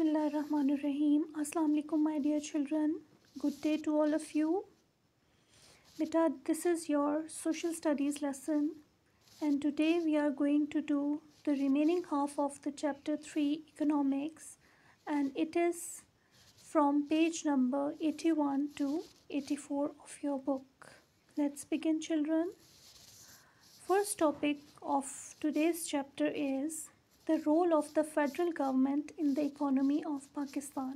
Bismillahirrahmanirrahim. Assalamu alaikum my dear children. Good day to all of you. Beta, this is your social studies lesson and today we are going to do the remaining half of the chapter 3 economics and it is from page number 81 to 84 of your book. Let's begin children. First topic of today's chapter is the role of the federal government in the economy of Pakistan.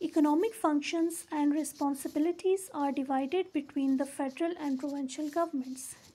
Economic functions and responsibilities are divided between the federal and provincial governments.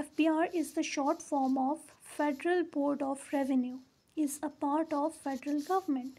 FBR is the short form of Federal Board of Revenue is a part of federal government.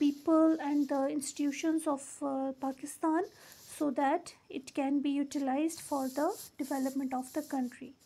people and the institutions of Pakistan so that it can be utilized for the development of the country.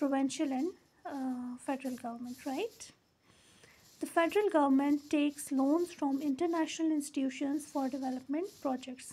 provincial and federal government, right? The federal government takes loans from international institutions for development projects.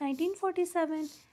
1947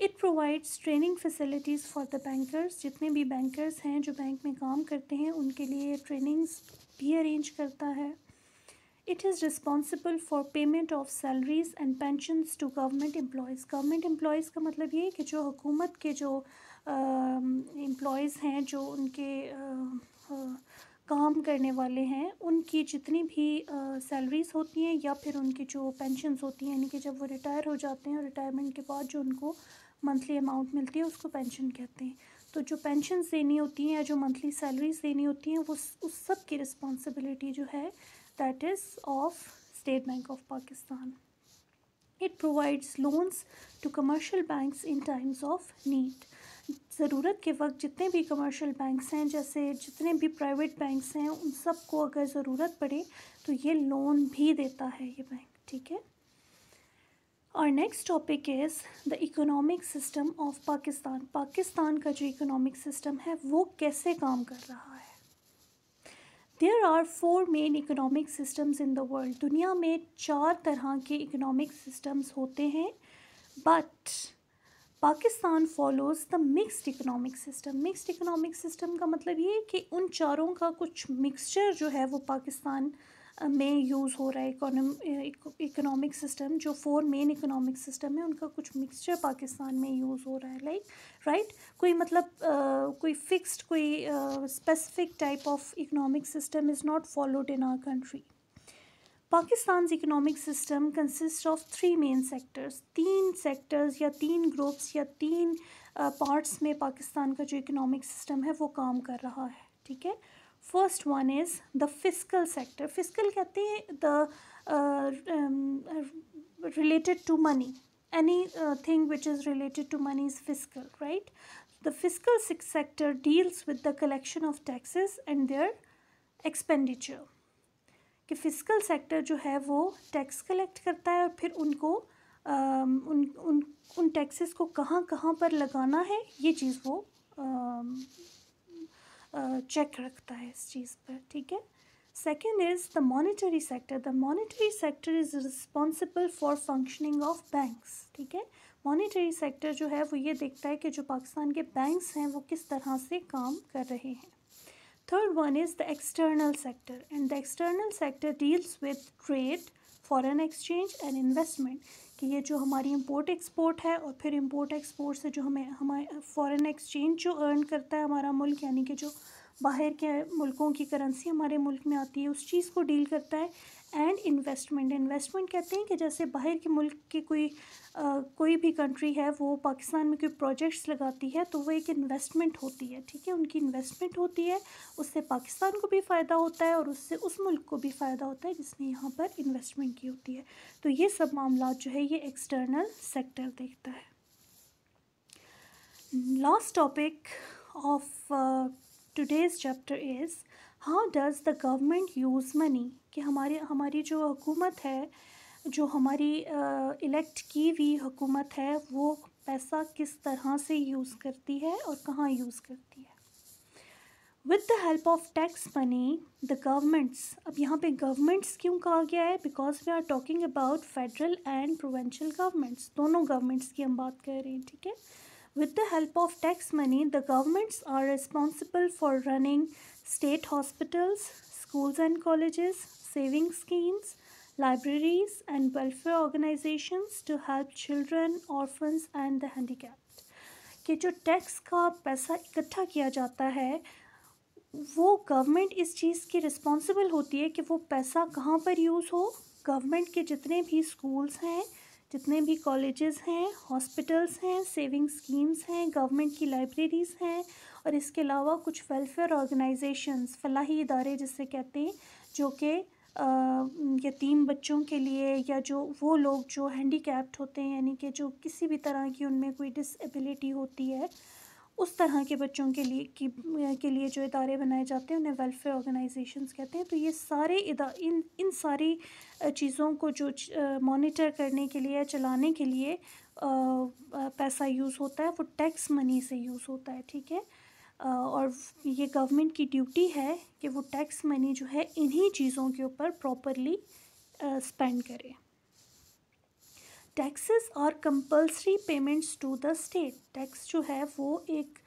it provides training facilities for the bankers, جتنے بھی bankers ہیں جو bank میں کام کرتے ہیں ان کے لیے trainings بھی ارینج کرتا ہے. It is responsible for payment of salaries and pensions to government employees. Government employees کا مطلب یہ کہ جو حکومت کے جو امپلائیز ہیں، جو ان کے کام کرنے والے ہیں، ان کی جتنی بھی سیلریز ہوتی ہیں یا پھر ان کی جو پینشنز ہوتی ہیں، یعنی کہ جب وہ ریٹائر ہو جاتے ہیں اور ریٹائرمنٹ کے بعد جو ان کو منتھلی اماؤنٹ ملتی ہے اس کو پینشن کہتے ہیں. تو جو پینشنز دینی ہوتی ہیں یا جو منتھلی سیلریز دینی ہوتی ہیں وہ اس سب کی رسپانسبلٹی جو ہے that is of State Bank of Pakistan. It provides loans to commercial banks in times of need. ضرورت کے وقت جتنے بھی کمرشل بینکس ہیں، جیسے جتنے بھی پرائیویٹ بینکس ہیں، ان سب کو اگر ضرورت پڑے تو یہ لون بھی دیتا ہے یہ بینک. ٹھیک ہے. اور next topic is the economic system of Pakistan. Pakistan کا جو اکنامک سسٹم ہے وہ کیسے کام کر رہا ہے. There are 4 main economic systems in the world. دنیا میں 4 طرح کے اکنامک سسٹمز ہوتے ہیں، but Pakistan follows the mixed economic system. Mixed economic system کا مطلب یہ ہے کہ ان چاروں کا کچھ مکسچر جو ہے وہ پاکستان میں یوز ہو رہا ہے. اکنامک سسٹم جو 4 مین اکنامک سسٹم ہیں ان کا کچھ مکسچر پاکستان میں یوز ہو رہا ہے. لائک رائٹ، کوئی مطلب کوئی فکسڈ کوئی specific type of economic system is not followed in our country. پاکستان's economic system consists of 3 main sectors. 3 sectors یا 3 گروپس یا 3 پارٹس میں پاکستان کا جو اکنامک سسٹم ہے وہ کام کر رہا ہے. ٹھیک ہے. First one is the fiscal sector. Fiscal کہتے ہیں the related to money. Anything which is related to money is fiscal. Right. The fiscal sector deals with the collection of taxes and their expenditure. کہ fiscal sector جو ہے وہ tax collect کرتا ہے اور پھر ان کو ان ٹیکسز کو کہاں کہاں پر لگانا ہے یہ چیز وہ چیک رکھتا ہے اس چیز پر. ٹھیک ہے. Second is the monetary sector. The monetary sector is responsible for functioning of banks. ٹھیک ہے. مانیٹری سیکٹر جو ہے وہ یہ دیکھتا ہے کہ جو پاکستان کے بینکس ہیں وہ کس طرح سے کام کر رہے ہیں. Third one is the external sector, and the external sector deals with trade, foreign exchange and investment. کہ یہ جو ہماری امپورٹ ایکسپورٹ ہے اور پھر امپورٹ ایکسپورٹ سے جو ہمیں فورن ایکسچینج جو ارن کرتا ہے ہمارا ملک، یعنی کہ جو باہر کے ملکوں کی کرنسی ہمارے ملک میں آتی ہے اس چیز کو ڈیل کرتا ہے. And investment. انویسٹمنٹ کہتے ہیں کہ جیسے باہر کے ملک کی کوئی بھی کنٹری ہے وہ پاکستان میں کوئی پروجیکٹس لگاتی ہے تو وہ ایک انویسٹمنٹ ہوتی ہے. ٹھیک ہے. ان کی انویسٹمنٹ ہوتی ہے، اس سے پاکستان کو بھی فائدہ ہوتا ہے اور اس سے اس ملک کو بھی فائدہ ہوتا ہے جس نے یہاں پر انویسٹمنٹ کی ہوتی ہے. تو یہ سب معاملات جو ہے یہ ایکسٹرنل سیکٹر دیکھتا ہے. Last topic of today's chapter is how does the government use money. کہ ہماری جو حکومت ہے، جو ہماری الیکٹ کی ہوئی حکومت ہے، وہ پیسہ کس طرح سے یوز کرتی ہے اور کہاں یوز کرتی ہے. With the help of tax money the governments. اب یہاں پہ گورمنٹس کیوں کہا گیا ہے؟ Because we are talking about federal and provincial governments. دونوں گورمنٹس کی ہم بات کر رہے ہیں. ٹھیک ہے. With the help of tax money, the governments are responsible for running state hospitals, schools and colleges, saving schemes, libraries and welfare organizations to help children, orphans and the handicapped. کہ جو ٹیکس کا پیسہ اکٹھا کیا جاتا ہے وہ government اس چیز کی رسپانسبل ہوتی ہے کہ وہ پیسہ کہاں پر یوز ہو. گورنمنٹ کے جتنے بھی اسکولس ہیں، جتنے بھی کالجز ہیں، ہاسپٹلس ہیں، سیونگ اسکیمز ہیں، گورنمنٹ کی لائبریریز ہیں، اور اس کے علاوہ کچھ ویلفیئر آرگنائزیشنز، فلاحی ادارے جسے کہتے ہیں، جو کہ یتیم بچوں کے لیے یا جو وہ لوگ جو ہینڈی کیپڈ ہوتے ہیں، یعنی کہ جو کسی بھی طرح کی ان میں کوئی ڈس ایبلٹی ہوتی ہے، اس طرح کے بچوں کے لیے جو ادارے بنائے جاتے ہیں انہیں ویلفیئر آرگنائزیشنز کہتے ہیں. تو یہ سارے ان ساری چیزوں کو جو مانیٹر کرنے کے لیے، چلانے کے لیے پیسہ یوز ہوتا ہے وہ ٹیکس منی سے یوز ہوتا ہے. ٹھیک ہے. اور یہ گورنمنٹ کی ڈیوٹی ہے کہ وہ ٹیکس منی جو ہے انہی چیزوں کے اوپر پراپرلی اسپینڈ کرے. Taxes are compulsory payments to the state. Tax جو ہے وہ ایک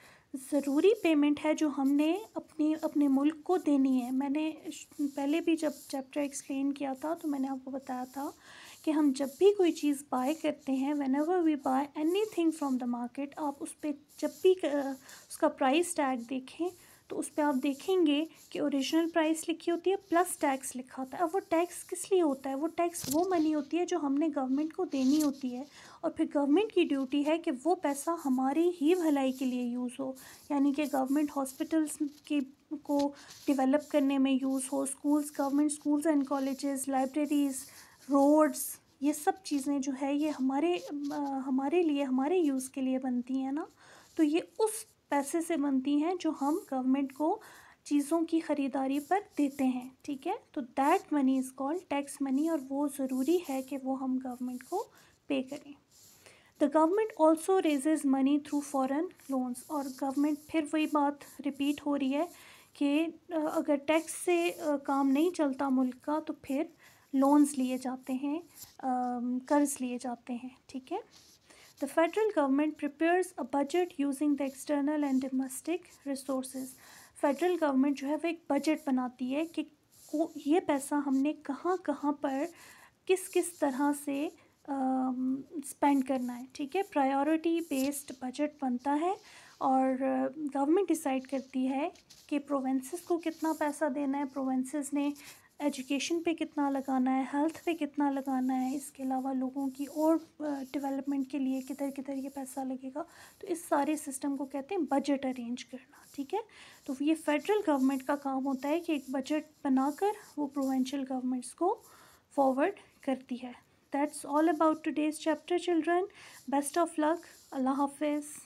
ضروری پیمنٹ ہے جو ہم نے اپنے ملک کو دینی ہے. میں نے پہلے بھی جب چیپٹر ایکسپلین کیا تھا تو میں نے آپ کو بتایا تھا کہ ہم جب بھی کوئی چیز بائی کرتے ہیں، whenever we buy anything from the market, آپ اس پہ جب بھی اس کا پرائس ٹیگ دیکھیں تو اس پہ آپ دیکھیں گے کہ اوریجنل پرائس لکھی ہوتی ہے پلس ٹیکس لکھا ہوتا ہے. اب وہ ٹیکس کس لیے ہوتا ہے؟ وہ ٹیکس وہ منی ہوتی ہے جو ہم نے گورنمنٹ کو دینی ہوتی ہے، اور پھر گورنمنٹ کی ڈیوٹی ہے کہ وہ پیسہ ہماری ہی بھلائی کے لیے یوز ہو، یعنی کہ گورنمنٹ ہاسپٹلس کو ڈیولپ کرنے میں use who, schools, government schools and colleges, libraries, roads, یہ سب چیزیں جو ہے یہ ہمارے لیے، ہمارے یوز کے لیے بنتی ہیں نا. تو یہ اس پیسے سے بنتی ہیں جو ہم گورنمنٹ کو چیزوں کی خریداری پر دیتے ہیں. ٹھیک ہے، تو that money is called tax money, اور وہ ضروری ہے کہ وہ ہم گورنمنٹ کو پے کریں. The government also raises money through foreign loans. اور گورنمنٹ، پھر وہی بات ریپیٹ ہو رہی ہے کہ اگر ٹیکس سے کام نہیں چلتا ملک کا تو پھر لونز لیے جاتے ہیں، قرض لیے جاتے ہیں. ٹھیک ہے. The federal government prepares a budget using the external and domestic resources. Federal government جو ہے وہ ایک بجٹ بناتی ہے کہ یہ پیسہ ہم نے کہاں کہاں پر کس کس طرح سے اسپینڈ کرنا ہے. ٹھیک ہے، پرائیورٹی بیسڈ بجٹ بنتا ہے، اور گورنمنٹ ڈیسائیڈ کرتی ہے کہ پروونسز کو کتنا پیسہ دینا ہے، پروونسز نے ایجوکیشن پہ کتنا لگانا ہے، ہیلتھ پہ کتنا لگانا ہے، اس کے علاوہ لوگوں کی اور ڈیولپمنٹ کے لیے کدھر کدھر یہ پیسہ لگے گا. تو اس سارے سسٹم کو کہتے ہیں بجٹ ارینج کرنا. ٹھیک ہے، تو یہ فیڈرل گورنمنٹ کا کام ہوتا ہے کہ ایک بجٹ بنا کر وہ پروونشل گورنمنٹس کو فارورڈ کرتی ہے. That's all about today's chapter children. Best of luck. Allah حافظ.